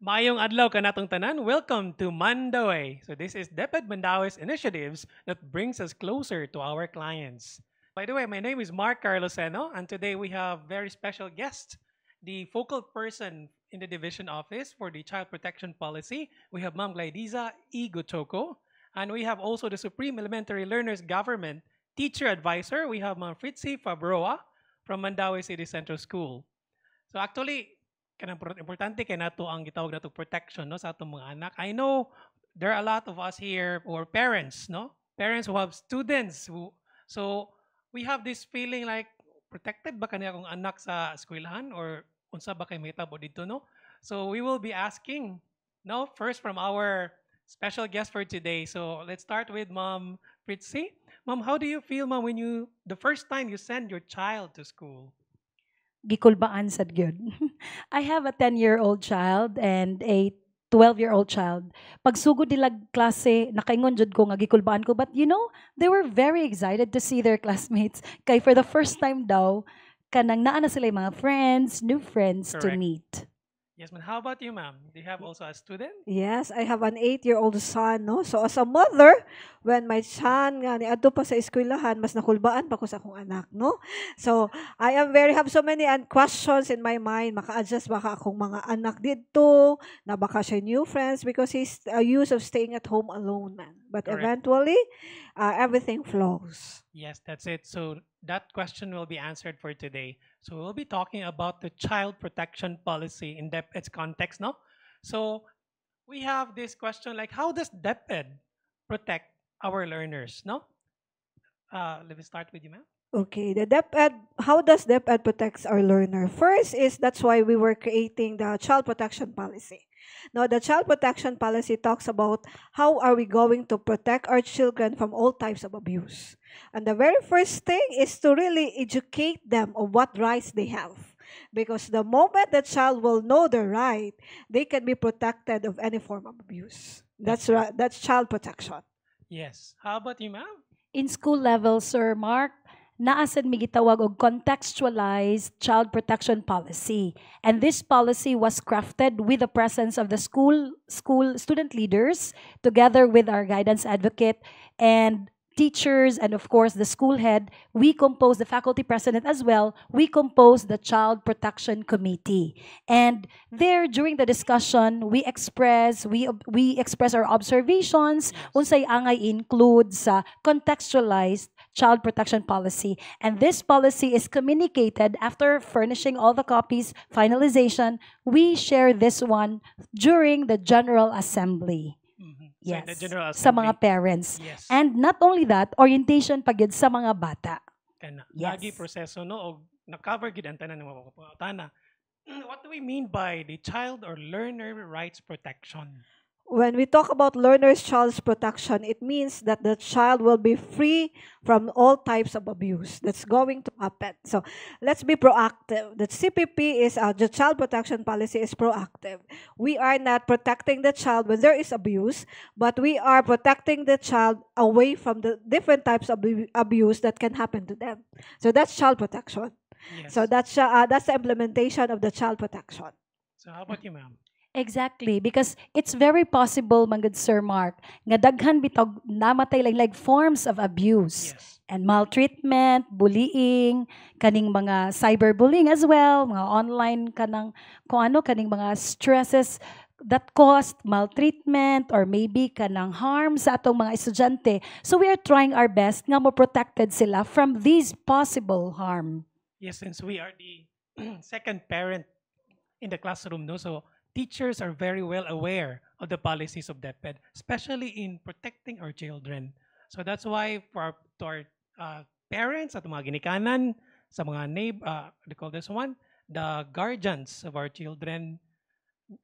Maayong adlaw kanatong tanan. Welcome to Mandawe. So this is DepEd Mandawe's initiatives that brings us closer to our clients. By the way, my name is Mark Carloseno, and today we have very special guest, the focal person in the division office for the child protection policy. We have Ma'am Glaidiza E. Gutoko, and we have also the Supreme Elementary Learners Government Teacher Advisor. We have Ma'am Fritzy Fabroa from Mandaue City Central School. So actually, importante kay nato ang gitawag nato protection no sa atong mga anak. I know there are a lot of us here or parents, no? Parents who have students who so we have this feeling like protected ba kani akong anak sa eskwelahan or unsa ba kay mahitabo dito no? So we will be asking no first from our special guest for today. So let's start with Mom Fritzy. Mom, how do you feel, Mom, when the first time you send your child to school? Gikulbaan sad gyud. I have a 10-year-old child and a 12-year-old child. Pagsugod nila klase, nakaingon jud ko nga gikulbaan ko. But they were very excited to see their classmates. Kay for the first time daw, kanang naa na sila yung mga friends, new friends to Correct. meet. Yes, ma'am. How about you, ma'am? Do you have also a student? Yes, I have an 8-year-old son, no? So as a mother, when my son nga niadto pa sa eskwelahan, mas nakulbaan pa ko sa akong anak, no? So I am very have so many questions in my mind. Maka-adjust baka akong mga anak dito, na baka siya new friends because he's used of staying at home alone, man. But Correct. eventually, everything flows. Yes, that's it. So that question will be answered for today. So we'll be talking about the child protection policy in DepEd's context, no? So we have this question like, how does DepEd protect our learners, no? Let me start with you, ma'am. Okay, the DepEd, how does DepEd protects our learner? First is that's why we were creating the child protection policy. Now, the child protection policy talks about how are we going to protect our children from all types of abuse. And the very first thing is to really educate them of what rights they have. Because the moment the child will know their right, they can be protected of any form of abuse. That's That's right. That's child protection. Yes. How about you, ma'am? In school level, Sir Mark, naasad mi gitawag og contextualized child protection policy. And this policy was crafted with the presence of the school student leaders together with our guidance advocate and teachers and of course the school head. We compose the faculty president as well. We compose the child protection committee. And there during the discussion, we express our observations Yes. unsay angay include sa contextualized child protection policy. And this policy is communicated after furnishing all the copies, finalization. We share this one during the General Assembly. Mhm. So in the Yes. General Sa mga Assembly. parents. Yes. And not only that, orientation pa gyud sa mga bata. Kana. Yes. Lagi proseso no og na-cover gid ang tanan ng mga pangutana. What do we mean by the child or learner rights protection? When we talk about learner's child's protection, it means that the child will be free from all types of abuse that's going to happen. So let's be proactive. The CPP is the child protection policy is proactive. We are not protecting the child when there is abuse, but we are protecting the child away from the different types of abuse that can happen to them. So that's child protection. Yes. So that's the implementation of the child protection. So how about you, ma'am? Exactly, because it's very possible, manggod Sir Mark, nga daghan bitog namatay like forms of abuse Yes. and maltreatment, bullying, kaning mga cyberbullying as well, mga online kanang kaning mga stresses that caused maltreatment or maybe kanang harm sa atong mga estudyante. So we are trying our best nga mo protected sila from these possible harm. Yes, since we are the second parent in the classroom, no, so teachers are very well aware of the policies of DepEd, especially in protecting our children. So that's why to our parents at mga ginikanan, sa mga they call this one, the guardians of our children,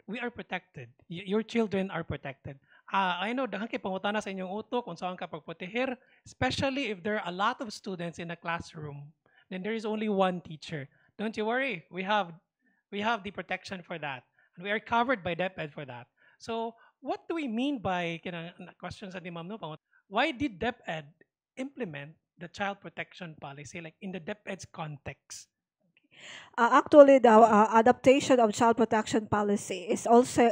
we are protected. Your children are protected. I know, dahil kay pangutana sa inyong utok kung saan ka pagproteher, especially if there are a lot of students in a classroom, then there is only one teacher. Don't you worry, we have the protection for that. And we are covered by DepEd for that. So what do we mean by questions sa ni ma'am no? Why did DepEd implement the child protection policy like in the DepEd's context? Actually, the adaptation of child protection policy is also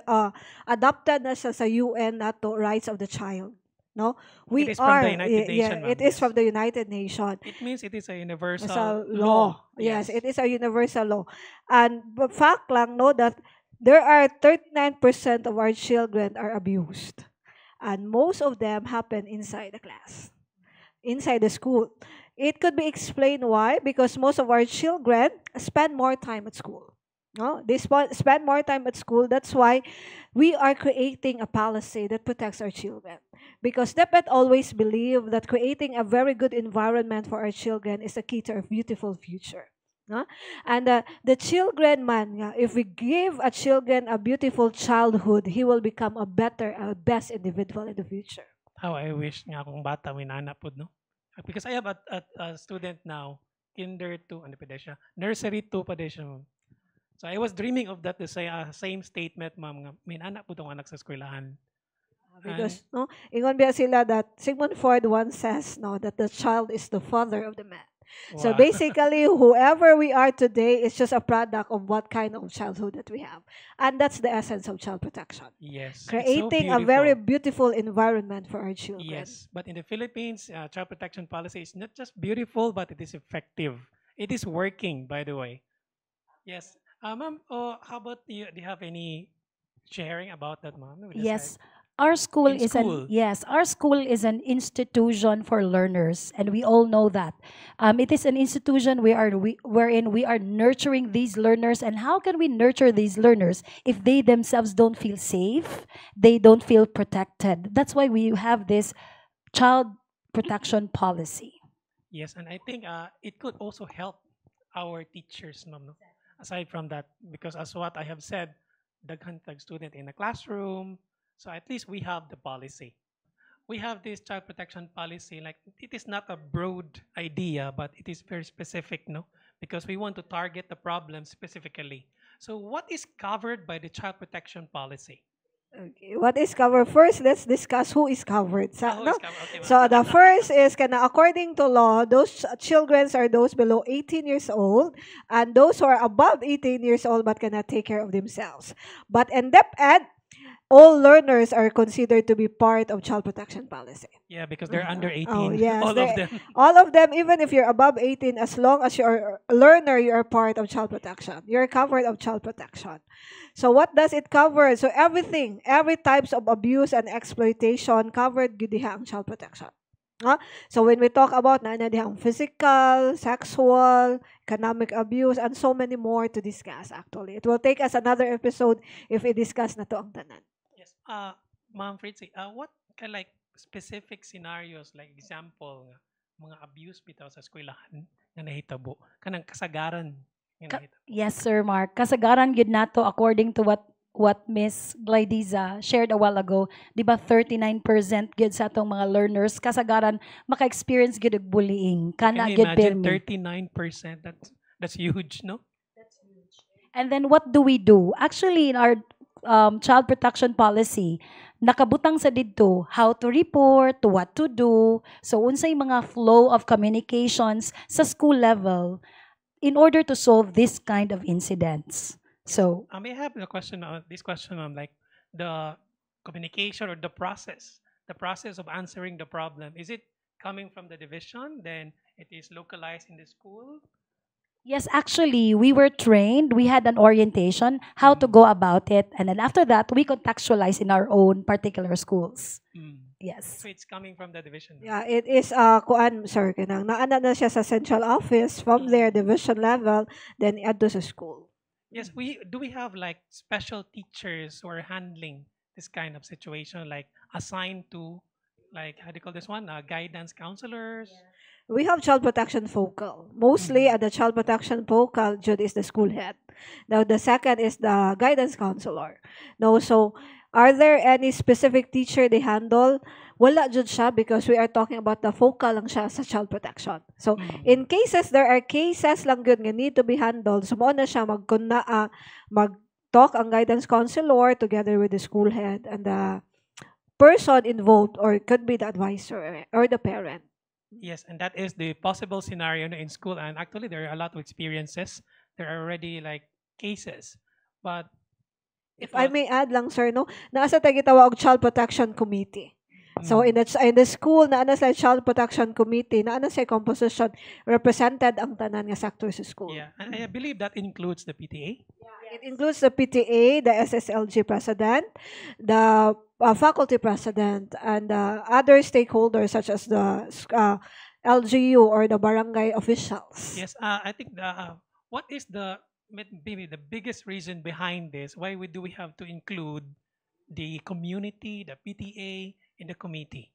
adopted as a UN NATO rights of the child. No, It we is from the are United yeah, Nations, it ma'am. is Yes. from the United Nations. It means it is a It's universal a law. law. Yes, Yes. it is a universal law. And fact lang, no, that there are 39% of our children are abused. And most of them happen inside the class, inside the school. It could be explained why, because most of our children spend more time at school. No, they spend more time at school. That's why we are creating a policy that protects our children. Because DepEd always believe that creating a very good environment for our children is the key to a beautiful future. No? And the children, man, if we give a children a beautiful childhood, he will become a better, a best individual in the future. How I wish nga akong bata minana po, no? Because I have a student now, kinder to, ano pa din siya? Nursery 2 pa din siya, ma'am. So I was dreaming of that, the same statement, ma'am, nga minana po itong anak sa eskwelahan. Because no, ingon biya sila that Sigmund Freud once says no that the child is the father of the man. So Wow. basically, whoever we are today is just a product of what kind of childhood that we have, and that's the essence of child protection. Yes. It's so Creating a beautiful. very beautiful environment for our children. Yes, but in the Philippines, child protection policy is not just beautiful, but it is effective. It is working, by the way. Yes. Ma'am, how about you? Do you have any sharing about that, ma'am? With the Yes. side? Our school In is school. our school is an institution for learners, and we all know that. It is an institution wherein we are nurturing these learners. And how can we nurture these learners if they themselves don't feel safe, they don't feel protected? That's why we have this child protection policy. Yes, and I think it could also help our teachers, ma'am, no? Aside from that, because as what I have said, daghan tag student in a classroom, so at least we have the policy. We have this child protection policy, like it is not a broad idea, but it is very specific, no? Because we want to target the problem specifically. So what is covered by the child protection policy? Okay, what is covered? First, let's discuss who is covered. Who No? is covered? Okay, ma'am. So the first is kana according to law, those children are those below 18 years old and those who are above 18 years old but cannot take care of themselves. But in DepEd, all learners are considered to be part of child protection policy. Yeah, because they're under 18, Oh, yes. all of them. All of them, even if you're above 18, as long as you're a learner, you are part of child protection. You're covered of child protection. So what does it cover? So everything, every types of abuse and exploitation covered gid diha ang child protection. So when we talk about na dihang physical, sexual, economic abuse, and so many more to discuss actually. It will take us another episode if we discuss na to ang tanan. Yes. Ma'am Fritzy, what kind like specific scenarios, like example nga, mga abuse bitaw sa eskwelahan nga nahitabo, kanang kasagaran nga nahitabo? Yes, Sir Mark. Kasagaran gyud nato according to what Miss Glydiza shared a while ago, di ba 39% gyud sa atong mga learners kasagaran maka-experience gyud og bullying. Can Kana you gyud imagine pirmi. 39%? That's huge, no? And then what do we do? Actually, in our child protection policy, nakabutang sa didto how to report, to what to do. So unsay mga flow of communications sa school level in order to solve this kind of incidents. So I may have a question on this question on like the communication or the process of answering the problem. Is it coming from the division? Then it is localized in the school? yes, actually, we were trained. We had an orientation how to go about it, and then after that, we contextualize in our own particular schools. Mm. Yes. So it's coming from the division. Yeah, it is kuan sir kanang naana na siya sa central office from their division level then adto sa school. Yes, we have like special teachers who are handling this kind of situation, like assigned to like how do you call this one? Guidance counselors. We have child protection focal. Mostly at the child protection focal, Jude is the school head. Now the second is the guidance counselor. No, so are there any specific teacher they handle? Wala jud siya because we are talking about the focal lang siya sa child protection. So in cases there are cases lang gyud nga need to be handled, so mo na siya mag-talk ang guidance counselor together with the school head and the person involved or it could be the advisor or the parent. Yes, and that is the possible scenario in school. And actually, there are a lot of experiences there are already like cases. But If it I was may add lang, sir, no, naasa tayo gitawag og Child Protection Committee. So mm, in the school na ana sa Child Protection Committee, na ana sa composition represented ang tanan nga sector sa school. yeah, and I believe that includes the PTA. It includes the PTA, the SSLG president, the faculty president, and other stakeholders such as the LGU or the barangay officials. Yes, I think what is the maybe the biggest reason behind this? Why do we have to include the community, the PTA, in the committee?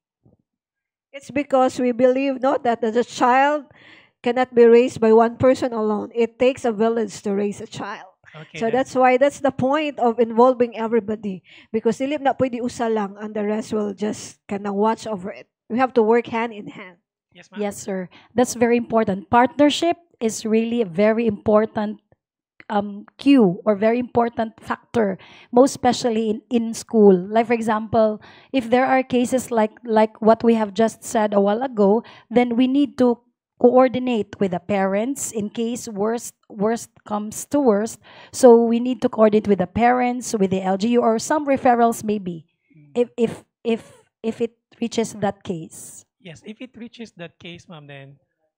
It's because we believe not that the child cannot be raised by one person alone. It takes a village to raise a child. Okay, So that's why that's the point of involving everybody, because dili na pwede usa lang and the rest will just kanang watch over it. We have to work hand in hand. yes, ma'am. Yes, sir. That's very important. Partnership is really a very important cue or very important factor, most especially in school. Like for example, if there are cases like what we have just said a while ago, then we need to coordinate with the parents in case worst comes to worst. So we need to coordinate with the parents, with the LGU, or some referrals maybe, Mm. if it reaches that case. Yes, if it reaches that case, ma'am, then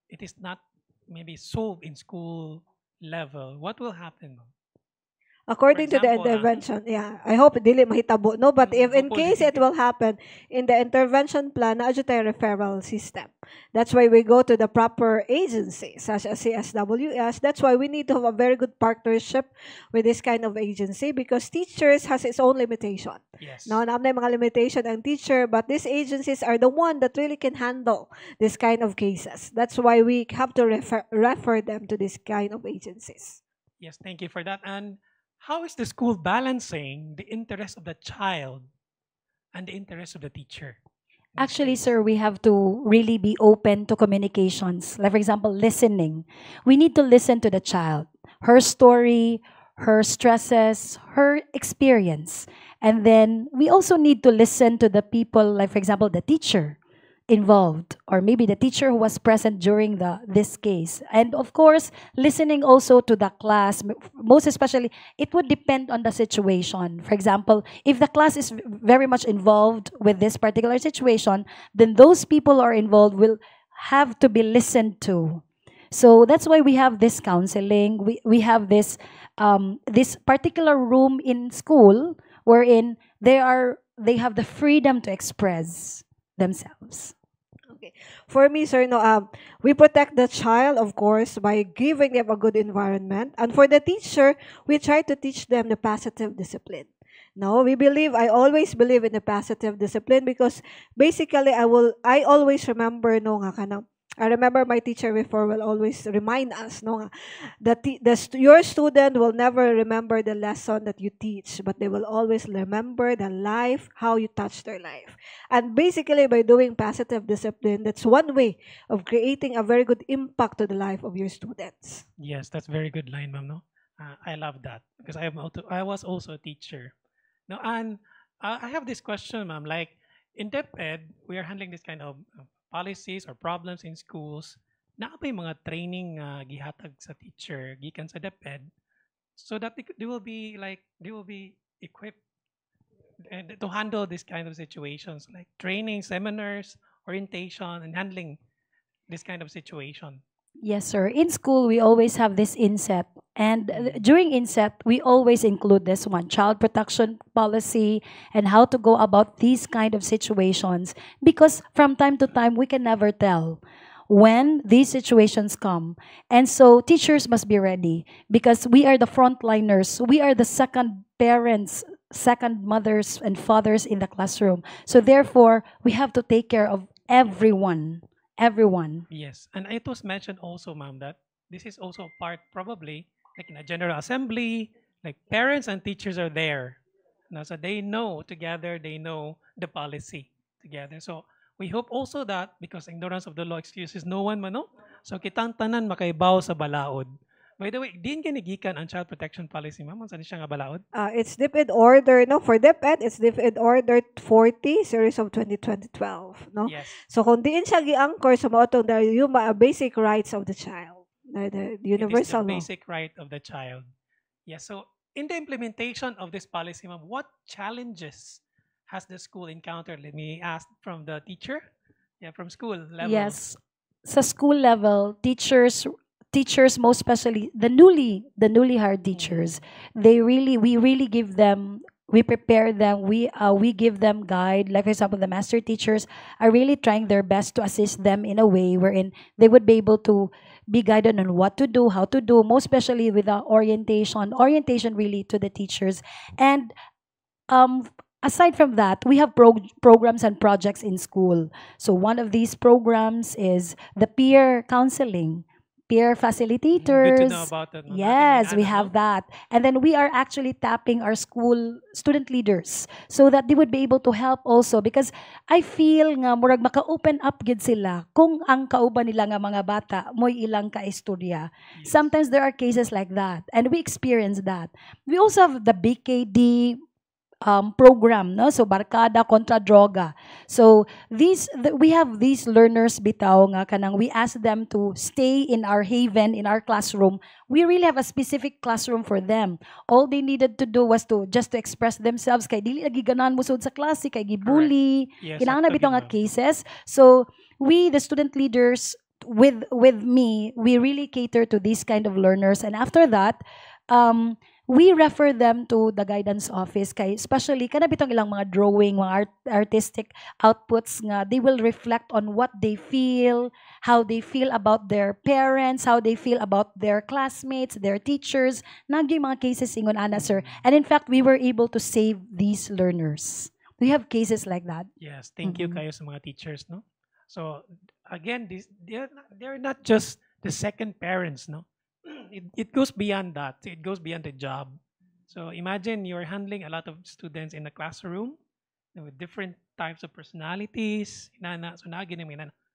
it is not maybe solved in school level. What will happen, ma'am? According to the example, intervention, yeah, I hope dili mahitabo, no, but if in hopefully. case it will happen, in the intervention plan, na tayo referral system. That's why we go to the proper agencies, such as CSWS. That's why we need to have a very good partnership with this kind of agency, because teachers has its own limitation. Yes. Now, naam na yung mga limitation ang teacher, but these agencies are the one that really can handle this kind of cases. That's why we have to refer them to this kind of agencies. Yes, thank you for that. And how is the school balancing the interest of the child and the interest of the teacher? in this Actually, case? sir, we have to really be open to communications. Like, for example, listening. We need to listen to the child, her story, her stresses, her experience. And then we also need to listen to the people, like, for example, the teacher involved, or maybe the teacher who was present during this case. And of course, listening also to the class, most especially, it would depend on the situation. For example, if the class is very much involved with this particular situation, then those people who are involved will have to be listened to. So that's why we have this counseling. We have this particular room in school wherein they have the freedom to express themselves. Okay. For me, sir, no, we protect the child, of course, by giving them a good environment. And for the teacher, we try to teach them the positive discipline. No, I always believe in the positive discipline, because basically I always remember, no, nga kanang, I remember my teacher before will always remind us, no, nga, that your student will never remember the lesson that you teach, but they will always remember the life, how you touch their life. And basically, by doing positive discipline, that's one way of creating a very good impact to the life of your students. Yes, that's very good line, ma'am. No, I love that because I was also a teacher. No, and I have this question, ma'am. Like in DepEd, we are handling this kind of policies or problems in schools. Naa pa yung mga training gihatag sa teacher gikan sa DepEd so that they will be equipped to handle this kind of situations, like training, seminars, orientation, and handling this kind of situation. Yes, sir. In school, we always have this inset. And during inset, we always include this one, child protection policy, and how to go about these kind of situations. Because from time to time, we can never tell when these situations come. And so teachers must be ready, because we are the frontliners. We are the second parents, second mothers and fathers in the classroom. So therefore, we have to take care of everyone. Everyone. Yes, and it was mentioned also, ma'am, that this is also a part probably like in a general assembly, like parents and teachers are there. Now, so they know together, they know the policy together. So we hope also that because ignorance of the law excuses no one man, no? So kitang tanan makaibaw sa balaod. By the way, din kinigikan ang child protection policy, ma'am. Saan siya nga balaod? It's DepEd Order, no? For DepEd, it's DepEd Order 40, series of 2012, no? Yes. So kung diin siya gi-anchor sa mga itong yung basic rights of the child. The It is the universal law. basic right of the child. Yeah. So in the implementation of this policy, ma'am, what challenges has the school encountered? Let me ask from the teacher. Yeah, from school level. Yes. Sa school level, teachers most especially the newly hired teachers, we really give them, we prepare them, we give them guide. Like for example, the master teachers are really trying their best to assist them in a way wherein they would be able to be guided on what to do, how to do, most especially with the orientation really to the teachers. And um aside from that, we have programs and projects in school. So one of these programs is the peer counseling, peer Good to know facilitators. about that, no? Natin Yes, we Ana, no? have that. And then we are actually tapping our school student leaders so that they would be able to help also, because I feel nga murag maka-open up gid sila kung ang kauban nila nga mga bata mo'y ilang kaistorya. Yes. Sometimes there are cases like that, and we experience that. We also have the BKD program, no? So Barkada kontra Droga. So we have these learners bitaw nga kanang we ask them to stay in our haven, in our classroom. We really have a specific classroom for them. All they needed to do was to just to express themselves, kay dili lagi ganahan musud sa klase, kay gibully. Yes, Kinahanglan actually, bitaw nga ma'am. cases. So we, the student leaders, with me, we really cater to these kind of learners. And after that, we refer them to the guidance office, kay especially kana bitong ilang mga drawing, mga artistic outputs nga they will reflect on what they feel, how they feel about their parents, how they feel about their classmates, their teachers. Nagyoy mga cases ingon ana, sir. And in fact, we were able to save these learners. We have cases like that. Yes, thank you Mhm. kayo sa mga teachers, no? So again, they're not just the second parents, no? It goes beyond that. It goes beyond the job. So imagine you're handling a lot of students in a classroom, with different types of personalities. So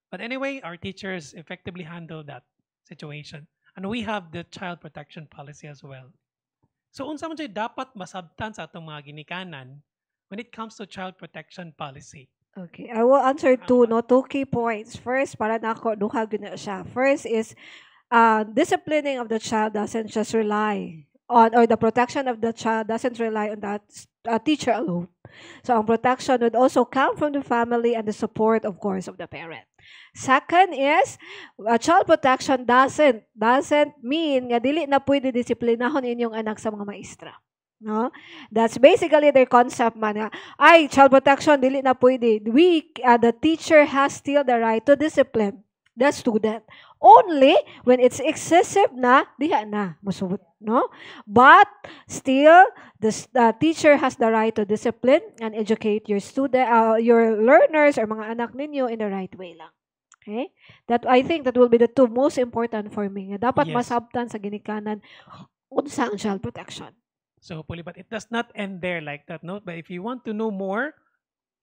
but anyway, our teachers effectively handle that situation. And we have the child protection policy as well. So unsa man jud dapat masabtan sa atong mga ginikanan when it comes to child protection policy? Okay, I will answer two key points. First, para nako duha gyud na siya. First is disciplining of the child doesn't just rely on, or the protection of the child doesn't rely on that teacher alone. So ang protection would also come from the family and the support, of course, of the parent. Second is, child protection doesn't mean nga dili na pwede disiplinahon inyong anak sa mga maestra. No? That's basically their concept man. Ay, child protection, dili na pwede. The teacher has still the right to discipline the student. Only when it's excessive na, diha na, musubot, no? But still, the teacher has the right to discipline and educate your your learners or mga anak ninyo in the right way lang. Okay? That I think that will be the two most important for me. Nga dapat Yes. masabtan sa ginikanan unsa ang child protection. So hopefully, but it does not end there like that, no? But if you want to know more,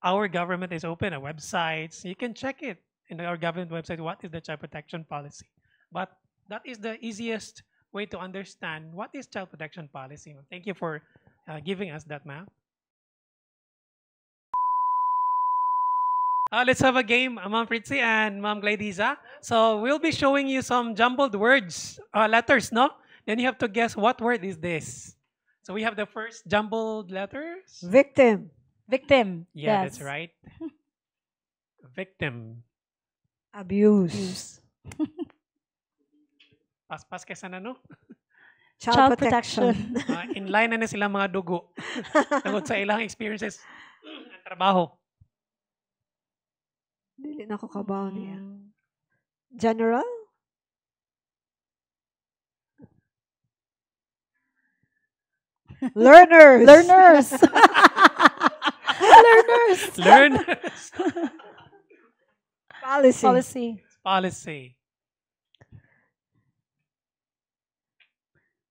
our government is open, our websites. You can check it in our government website. What is the child protection policy? But that is the easiest way to understand what is child protection policy. Thank you for giving us that, ma'am. Let's have a game, Ma'am Fritzy and Ma'am Gladiza. So we'll be showing you some jumbled words, letters, no? Then you have to guess what word is this. So we have the first jumbled letters. Victim. Victim. Yeah, Yes. that's right. Victim. Abuse. Paspas kesa na, no? Child protection. In line na sila mga dugo. Tungkol sa ilang experiences at trabaho. Dili na ko kabaw niya. Mm. General? Learners. Learners. Learners. Learners. Policy. Policy. Policy.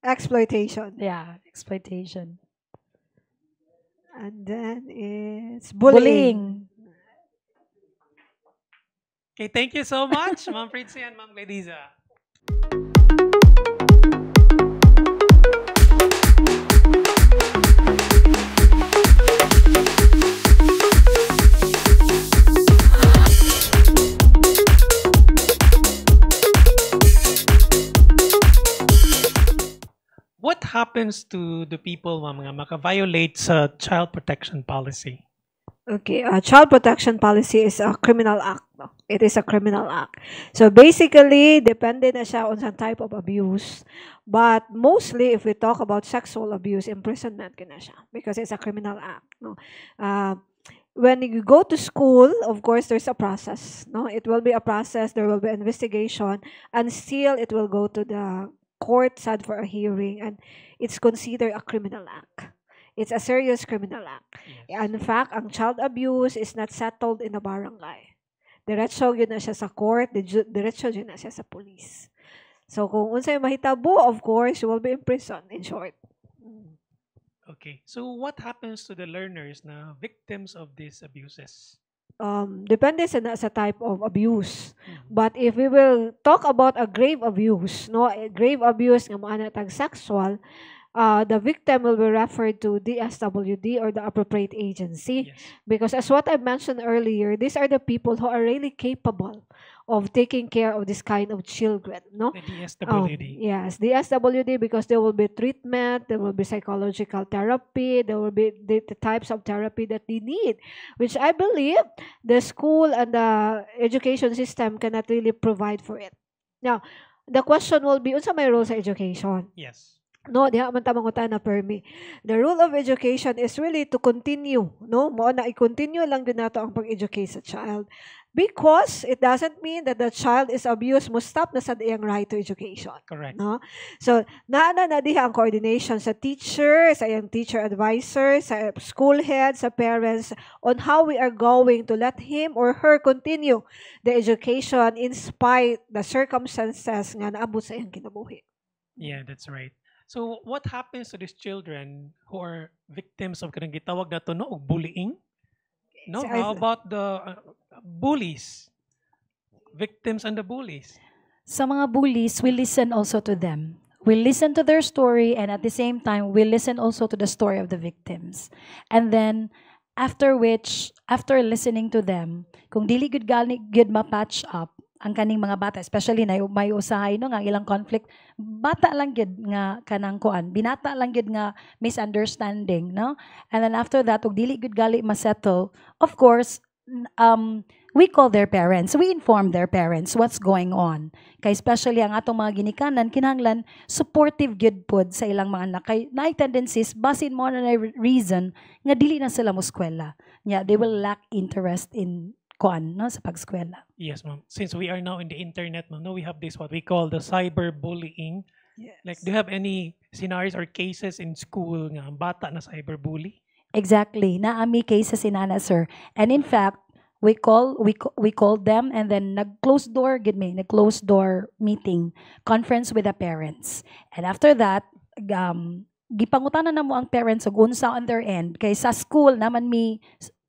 Exploitation. Yeah, exploitation. And then it's bullying. Okay, thank you so much, Ma'am Fritzy and Ma'am Gladiza. happens to the people mga maka-violate sa child protection policy? Okay, child protection policy is a criminal act. No? It is a criminal act. So basically, depende na siya on some type of abuse. But mostly, if we talk about sexual abuse, imprisonment na siya because it's a criminal act. No? When you go to school, of course, there's a process. No, it will be a process. There will be investigation, and still it will go to the court, sad for a hearing, and it's considered a criminal act. It's a serious criminal act. Yes. In fact, ang child abuse is not settled in a barangay. Diretso yun na siya sa court, diretso yun na siya sa police. So kung unsay mahitabo, of course, you will be in prison, in short. Okay. So what happens to the learners na victims of these abuses? Depende sa type of abuse. But if we will talk about a grave abuse, no, a grave abuse nga maana tag sexual, the victim will be referred to DSWD or the appropriate agency. Yes. Because as what I mentioned earlier, these are the people who are really capable of taking care of this kind of children, no? The DSWD. Yes, DSWD, because there will be treatment, there will be psychological therapy, there will be the types of therapy that they need, which I believe the school and the education system cannot really provide for it. Now, the question will be, unsa may role sa education? Yes. No, diha man ta mangutan na permi. The rule of education is really to continue, no? Mao na i-continue lang gyud nato ang pag-educate sa child. Because it doesn't mean that the child is abused, must stop na sa iyang right to education. Correct. No? So, na diha ang coordination sa teacher, sa iyang teacher advisor, sa school head, sa parents, on how we are going to let him or her continue the education in spite the circumstances nga naabot sa iyang kinabuhi. Yeah, that's right. So what happens to these children who are victims of kanang gitawag na to no og bullying? No, So, how about the bullies? Victims and the bullies. Sa mga bullies, we listen also to them. We listen to their story, and at the same time, we listen also to the story of the victims. And then, after listening to them, kung dili gud ma-patch up ang kaning mga bata, especially na may usahay no nga ilang conflict, bata lang gid nga kanang kuan, binata lang gid nga misunderstanding, no? And then after that, ug dili gud gali ma-settle, of course, we call their parents, we inform their parents what's going on. Kay especially ang atong mga ginikanan, kinahanglan supportive gid pod sa ilang mga anak. Kay naay tendencies, basin mo na reason nga dili na sila mo eskwela. Yeah, they will lack interest in kuan no sa pagskwela. Yes, ma'am. Since we are now in the internet, ma'am, no, we have this what we call the cyberbullying. Yes. Like, do you have any scenarios or cases in school nga ang bata na cyberbully? Exactly. Naami cases in Ana, sir. And in fact, we called them, and then nag-closed door meeting, conference with the parents. And after that, gipangutanan na mo ang parents ug unsa on their end kay sa school naman mi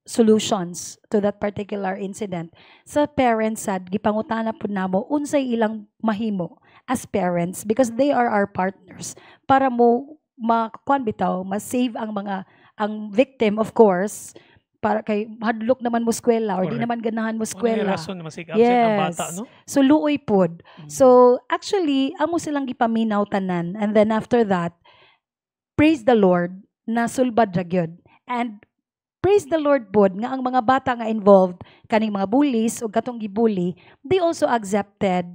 solutions to that particular incident. Sa parents sad gipangutana pud namo unsay ilang mahimo as parents because they are our partners para mo ma-save ang victim, of course, para kay hadlok naman mo eskwela or di Correct. naman ganahan mo Ano yung eskwela. rason na masig absent ang bata, no? So luoy pod. Mm. So actually amo silang gipaminaw tanan, and then after that, praise the Lord na sulbad ra gyud. And praise the Lord pod nga ang mga bata nga involved kaning mga bullies o katong gibully, they also accepted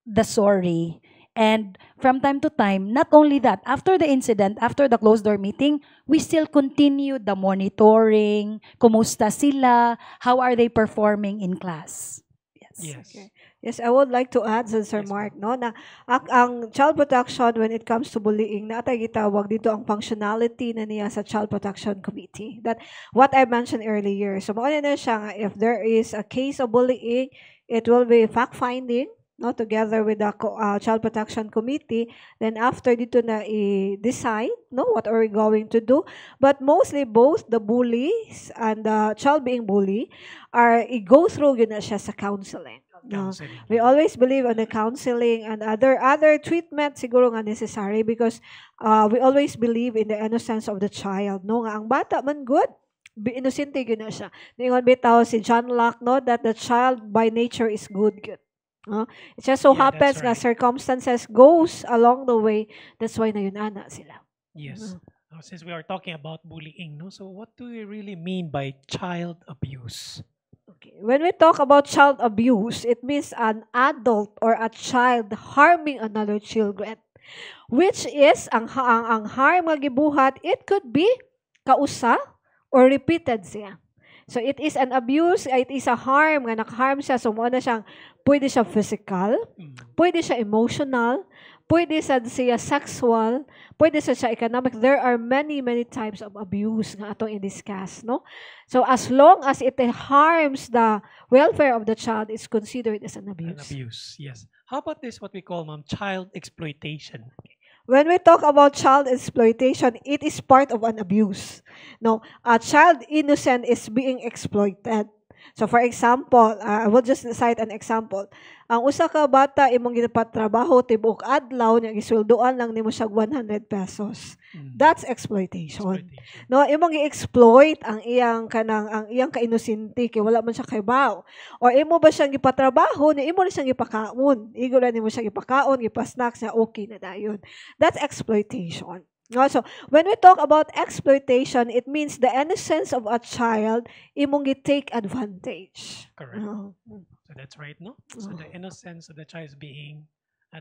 the sorry. And from time to time, not only that, after the incident, after the closed door meeting, we still continue the monitoring, kumusta sila, how are they performing in class. Yes. Okay. Yes, I would like to add sa Sir Yes, Mark, no, na ang child protection when it comes to bullying, natay gitawag dito ang functionality na niya sa Child Protection Committee. That what I mentioned earlier. So mao na siya nga if there is a case of bullying, it will be fact-finding, no, together with the Child Protection Committee. Then after dito na i-decide, no, what are we going to do. But mostly both the bullies and the child being bullied are i-go through yun na siya sa counseling. No. Counseling. We always believe on the counseling and other treatment siguro nga necessary because we always believe in the innocence of the child. No, nga ang bata man good, innocent gyud na siya. Ningon bitaw si John Locke, no, that the child by nature is good. It just so Yeah, that's happens nga right. circumstances goes along the way. That's why na yun ana sila. Yes. Mhm. Since we are talking about bullying, no? So what do we really mean by child abuse? Okay. When we talk about child abuse, it means an adult or a child harming another children. Which is, ang harm nga gibuhat, it could be kausa or repeated siya. So it is an abuse, it is a harm nga nakaharm siya. So mo na siyang, pwede siya physical, Mm. pwede siya emotional, pwede siya sexual, pwede siya economic. There are many, many types of abuse nga atong i-discuss, no? So as long as it harms the welfare of the child, it's considered as an An abuse. abuse, yes. How about this, what we call, ma'am, child exploitation? When we talk about child exploitation, it is part of an abuse. No, a child innocent is being exploited. So for example, I will just cite an example. Ang usa ka bata imong ginapatrabaho tibuok adlaw nya gisulduan lang nimo siya 100 pesos. Mm. That's exploitation. Exploitation. No, imong gi-exploit ang iyang kainosente kay wala man siya kay baw. Or imo ba siyang gipatrabaho ni imo na siyang gipakaon. Igo na nimo siya gipakaon, gipasnacks niya okay na dayon. That's exploitation. No, so when we talk about exploitation, it means the innocence of a child imong gi-take advantage. Correct. No. So that's right, no? So the innocence of the child is being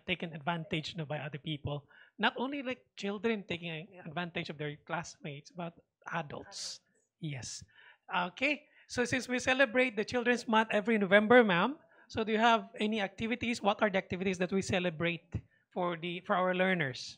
taken advantage, no, by other people. Not only like children taking advantage of their classmates, but adults. Yes. Okay. So since we celebrate the Children's Month every November, ma'am, so do you have any activities? What are the activities that we celebrate for our learners?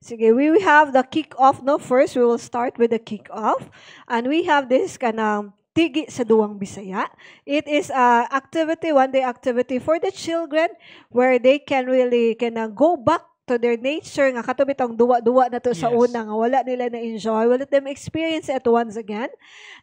Sige, we have the kick-off, no? First, we will start with the kick-off. And we have this kanang Tigi sa Duwang Bisaya. It is a activity, one-day activity for the children where they can really go back to their nature nga kato bitong duwa-duwa na to sa Yes. una nga wala nila na enjoy. We'll let them experience it once again.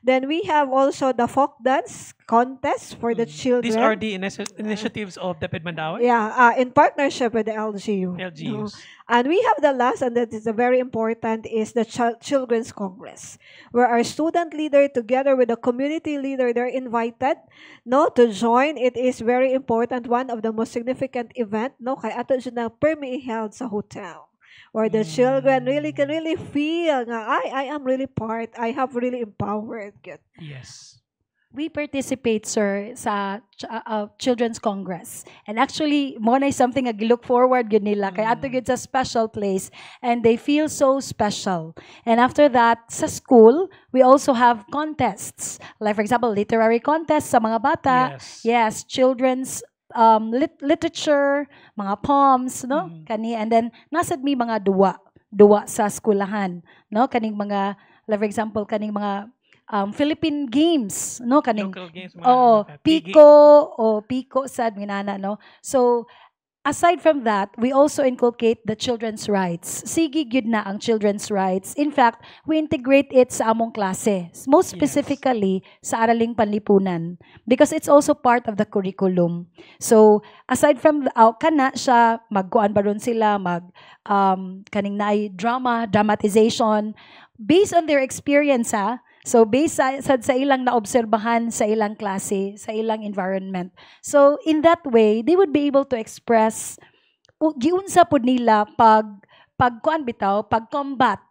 Then we have also the folk dance contest for the children. These are the initiatives of DepEd Mandaue? Yeah, in partnership with the LGU. LGUs. And we have the last, and that is a very important, is the Children's Congress, where our student leader, together with the community leader, they're invited, no, to join. It is very important, one of the most significant event, no, kay ato siya na permi held sa hotel, where the children really can really feel nga, I am really part, I have really empowered. Good. Yes. We participate, sir, sa Children's Congress. And actually, mo na something nga look forward yun nila. Kaya ato yun sa special place. And they feel so special. And after that, sa school, we also have contests. Like for example, literary contests sa mga bata. Yes. Yes, children's literature, mga poems, no? Kani, and then, nasad mi mga duwa sa skulahan. No? Kaning mga, like for example, kaning mga Philippine games, no, kaning Local games, mga oh, tigi. Pico sad minana, no. So aside from that, we also inculcate the children's rights. Sige gyud na ang children's rights. In fact, we integrate it sa among klase. Most specifically sa araling panlipunan because it's also part of the curriculum. So aside from kana siya magkuan ba ron sila kaning naay dramatization based on their experience ha. So, based sa ilang naobserbahan sa ilang klase, sa ilang environment. So, in that way, they would be able to express, giunsa po nila pag-combat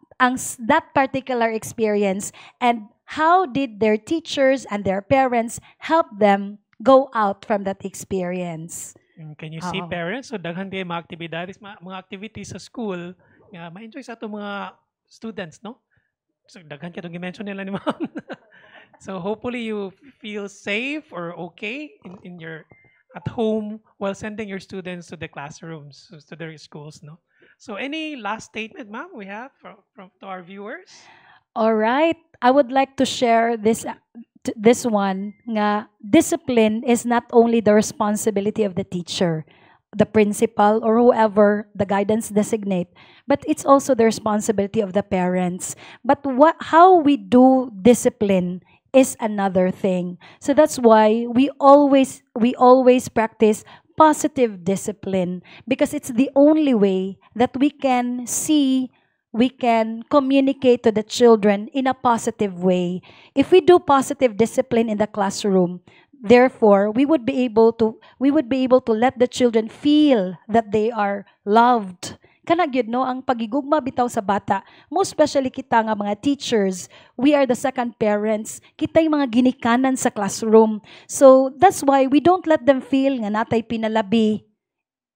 that particular experience and how did their teachers and their parents help them go out from that experience. Can you see, parents? So, daghan kayo mga aktibidades, mga activities sa school, nga ma-enjoy sa ato mga students, no? So, daghan ka itong i-mention nila ni ma'am. So, hopefully you feel safe or okay in your at home while sending your students to the classrooms, to their schools, no? So, any last statement, ma'am, we have from to our viewers? All right. I would like to share this one nga discipline is not only the responsibility of the teacher, the principal, or whoever the guidance designate, but it's also the responsibility of the parents. But how we do discipline is another thing. So that's why we always practice positive discipline because it's the only way that we can communicate to the children in a positive way. If we do positive discipline in the classroom, therefore, we would be able to let the children feel that they are loved. Kana gyud no ang pagigugma bitaw sa bata, most especially kita nga mga teachers, we are the second parents, kitay mga ginikanan sa classroom. So that's why we don't let them feel nga natay pinalabi,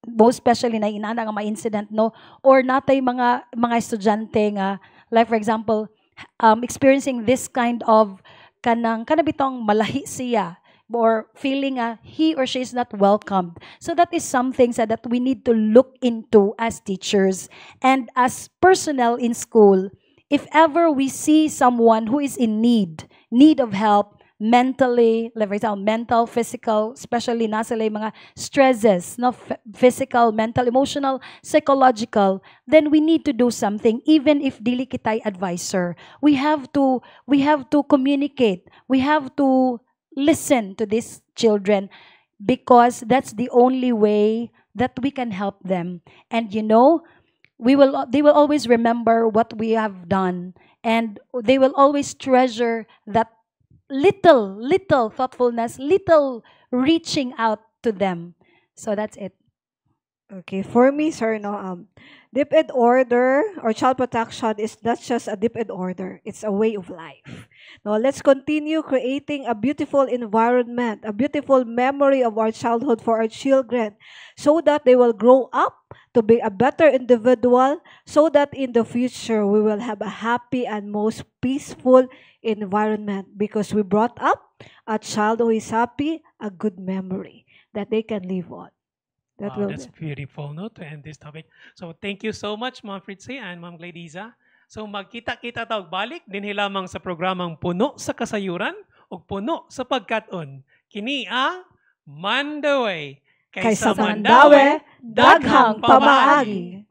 most especially na inana nga mga incident no, or natay mga estudyante nga like for example experiencing this kind of kanang bitong malahi siya, or feeling he or she is not welcomed. So that is something that we need to look into as teachers and as personnel in school. If ever we see someone who is in need of help, mentally, like for example, mental, physical, especially nasa mga stresses, no, physical, mental, emotional, psychological, then we need to do something, even if dili kitay advisor. We have to communicate. We have to listen to these children, because that's the only way that we can help them. And they will always remember what we have done, and they will always treasure that little thoughtfulness, little reaching out to them. So that's it. Okay, for me, sir, no, DepEd order or child protection is not just a DepEd order; it's a way of life. Now, let's continue creating a beautiful environment, a beautiful memory of our childhood for our children, so that they will grow up to be a better individual, so that in the future we will have a happy and most peaceful environment, because we brought up a child who is happy, a good memory that they can live on. Wow, that's beautiful, no, to end this topic. So thank you so much, Ma'am Fritzy and Ma'am Gladiza. So magkita-kita tawag balik din lamang sa programang Puno sa Kasayuran o Puno sa Pagkaton. Kini ang Mandawe. Kaysa Mandawe, daghang pamaagi.